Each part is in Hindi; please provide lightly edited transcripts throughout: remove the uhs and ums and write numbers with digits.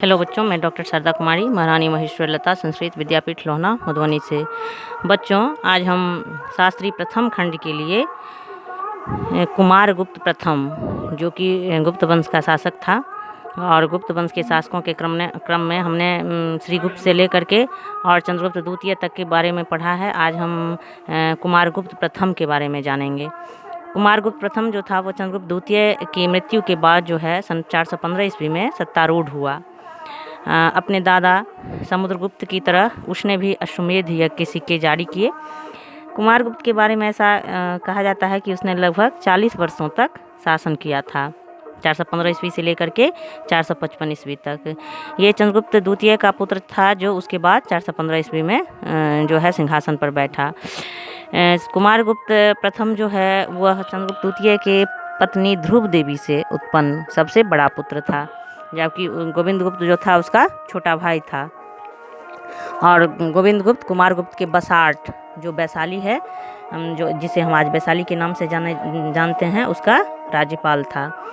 हेलो बच्चों, मैं डॉक्टर शारदा कुमारी, महारानी महेश्वर लता संस्कृत विद्यापीठ लोहना मधुबनी से। बच्चों, आज हम शास्त्री प्रथम खंड के लिए कुमार गुप्त प्रथम, जो कि गुप्त वंश का शासक था, और गुप्त वंश के शासकों के क्रम में हमने श्री गुप्त से लेकर के और चंद्रगुप्त द्वितीय तक के बारे में पढ़ा है। आज हम कुमार गुप्त प्रथम के बारे में जानेंगे। कुमार गुप्त प्रथम जो था वो चंद्रगुप्त द्वितीय की मृत्यु के बाद जो है सन 415 ईस्वी में सत्तारूढ़ हुआ। अपने दादा समुद्रगुप्त की तरह उसने भी अश्वमेध यज्ञ के सिक्के जारी किए। कुमार गुप्त के बारे में ऐसा कहा जाता है कि उसने लगभग 40 वर्षों तक शासन किया था, 415 ईस्वी से लेकर के 455 ईस्वी तक। ये चंद्रगुप्त द्वितीय का पुत्र था, जो उसके बाद 415 ईस्वी में जो है सिंहासन पर बैठा। कुमार गुप्त प्रथम जो है वह चंद्रगुप्त द्वितीय के पत्नी ध्रुव देवी से उत्पन्न सबसे बड़ा पुत्र था, जबकि गोविंद गुप्त जो था उसका छोटा भाई था। और गोविंद गुप्त कुमार गुप्त के बसाट, जो वैशाली है, जो जिसे हम आज वैशाली के नाम से जानते हैं, उसका राज्यपाल था।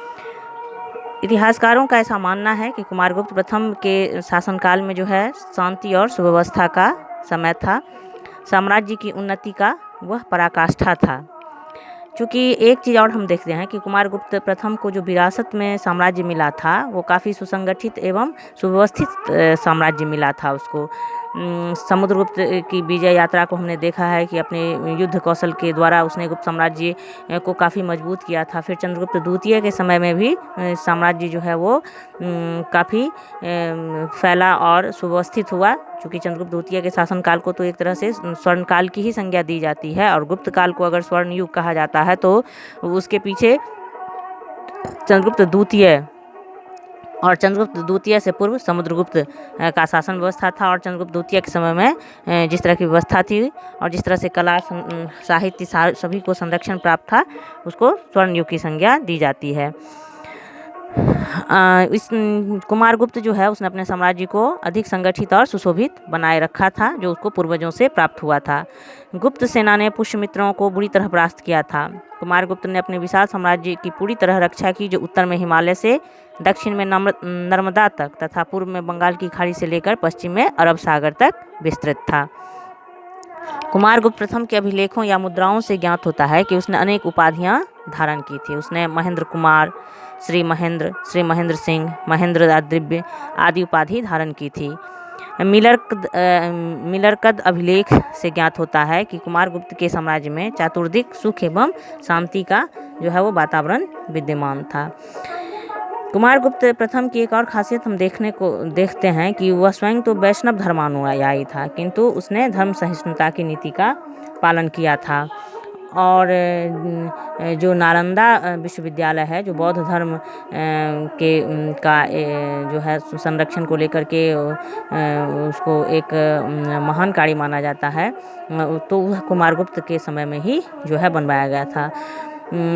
इतिहासकारों का ऐसा मानना है कि कुमार गुप्त प्रथम के शासनकाल में जो है शांति और सुव्यवस्था का समय था। साम्राज्य की उन्नति का वह पराकाष्ठा था। चूँकि एक चीज़ और हम देखते हैं कि कुमार गुप्त प्रथम को जो विरासत में साम्राज्य मिला था वो काफ़ी सुसंगठित एवं सुव्यवस्थित साम्राज्य मिला था उसको। समुद्रगुप्त की विजय यात्रा को हमने देखा है कि अपने युद्ध कौशल के द्वारा उसने गुप्त साम्राज्य को काफ़ी मजबूत किया था। फिर चंद्रगुप्त द्वितीय के समय में भी साम्राज्य जो है वो काफ़ी फैला और सुव्यवस्थित हुआ। चूँकि चंद्रगुप्त द्वितीय के शासनकाल को तो एक तरह से स्वर्ण काल की ही संज्ञा दी जाती है, और गुप्त काल को अगर स्वर्ण युग कहा जाता है तो उसके पीछे चंद्रगुप्त द्वितीय और चंद्रगुप्त द्वितीय से पूर्व समुद्रगुप्त का शासन व्यवस्था था। और चंद्रगुप्त द्वितीय के समय में जिस तरह की व्यवस्था थी और जिस तरह से कला साहित्य सभी को संरक्षण प्राप्त था, उसको स्वर्ण युग की संज्ञा दी जाती है। इस कुमार गुप्त जो है उसने अपने साम्राज्य को अधिक संगठित और सुशोभित बनाए रखा था, जो उसको पूर्वजों से प्राप्त हुआ था। गुप्त सेना ने पुष्यमित्रों को बुरी तरह परास्त किया था। कुमार गुप्त ने अपने विशाल साम्राज्य की पूरी तरह रक्षा की, जो उत्तर में हिमालय से दक्षिण में नर्मदा तक तथा पूर्व में बंगाल की खाड़ी से लेकर पश्चिम में अरब सागर तक विस्तृत था। कुमार गुप्त प्रथम के अभिलेखों या मुद्राओं से ज्ञात होता है कि उसने अनेक उपाधियां धारण की थी। उसने महेंद्र कुमार, श्री महेंद्र सिंह, महेंद्र दिव्य आदि उपाधि धारण की थी। मिलरकद अभिलेख से ज्ञात होता है कि कुमार गुप्त के साम्राज्य में चातुर्दिक सुख एवं शांति का जो है वो वातावरण विद्यमान था। कुमार गुप्त प्रथम की एक और खासियत हम देखते हैं कि वह स्वयं तो वैष्णव धर्मानुयायी था, किंतु उसने धर्म सहिष्णुता की नीति का पालन किया था। और जो नालंदा विश्वविद्यालय है, जो बौद्ध धर्म का जो है संरक्षण को लेकर के उसको एक महान कार्य माना जाता है, तो वह कुमार गुप्त के समय में ही जो है बनवाया गया था।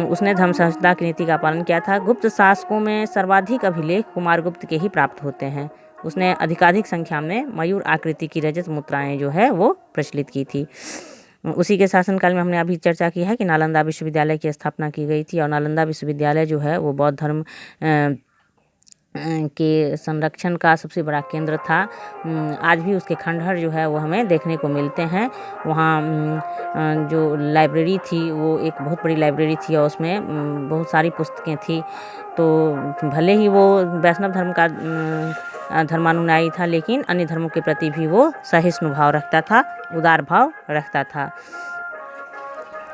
उसने धर्म सहिष्णुता की नीति का पालन किया था। गुप्त शासकों में सर्वाधिक अभिलेख कुमार गुप्त के ही प्राप्त होते हैं। उसने अधिकाधिक संख्या में मयूर आकृति की रजत मुद्राएं जो है वो प्रचलित की थी। उसी के शासनकाल में हमने अभी चर्चा की है कि नालंदा विश्वविद्यालय की स्थापना की गई थी, और नालंदा विश्वविद्यालय जो है वो बौद्ध धर्म के संरक्षण का सबसे बड़ा केंद्र था। आज भी उसके खंडहर जो है वो हमें देखने को मिलते हैं। वहाँ जो लाइब्रेरी थी वो एक बहुत बड़ी लाइब्रेरी थी, और उसमें बहुत सारी पुस्तकें थी। तो भले ही वो वैष्णव धर्म का धर्मानुयायी था, लेकिन अन्य धर्मों के प्रति भी वो सहिष्णु भाव रखता था, उदार भाव रखता था।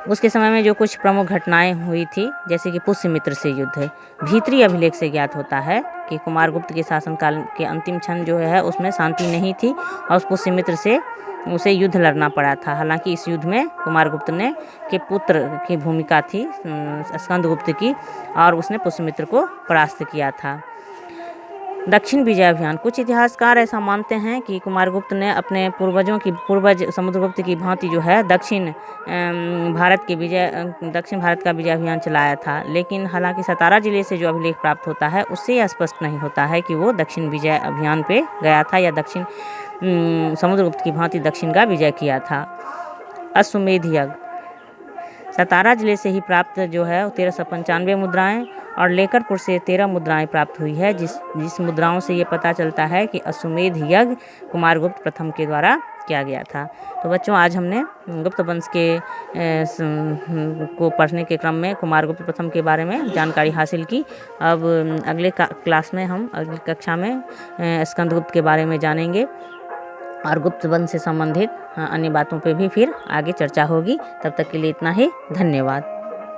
उसके समय में जो कुछ प्रमुख घटनाएं हुई थी, जैसे कि पुष्यमित्र से युद्ध, भीतरी अभिलेख से ज्ञात होता है कि कुमार गुप्त के शासनकाल के अंतिम क्षण जो है उसमें शांति नहीं थी, और उस पुष्यमित्र से उसे युद्ध लड़ना पड़ा था। हालांकि इस युद्ध में कुमार गुप्त के पुत्र की भूमिका थी, स्कंदगुप्त की, और उसने पुष्यमित्र को परास्त किया था। दक्षिण विजय अभियान, कुछ इतिहासकार ऐसा मानते हैं कि कुमार गुप्त ने अपने पूर्वज समुद्रगुप्त की भांति जो है दक्षिण भारत का विजय अभियान चलाया था। लेकिन हालांकि सतारा जिले से जो अभिलेख प्राप्त होता है उससे यह स्पष्ट नहीं होता है कि वो दक्षिण विजय अभियान पे गया था या दक्षिण समुद्रगुप्त की भांति दक्षिण का विजय किया था। अश्वमेध यज्ञ, सतारा जिले से ही प्राप्त जो है 1395 मुद्राएं और लेकरपुर से 13 मुद्राएं प्राप्त हुई है, जिस मुद्राओं से ये पता चलता है कि अश्वमेध यज्ञ कुमारगुप्त प्रथम के द्वारा किया गया था। तो बच्चों, आज हमने गुप्त वंश के को पढ़ने के क्रम में कुमारगुप्त प्रथम के बारे में जानकारी हासिल की। अब अगले क्लास में हम अगली कक्षा में स्कंदगुप्त के बारे में जानेंगे और गुप्त वंश से संबंधित अन्य बातों पे भी फिर आगे चर्चा होगी। तब तक के लिए इतना ही, धन्यवाद।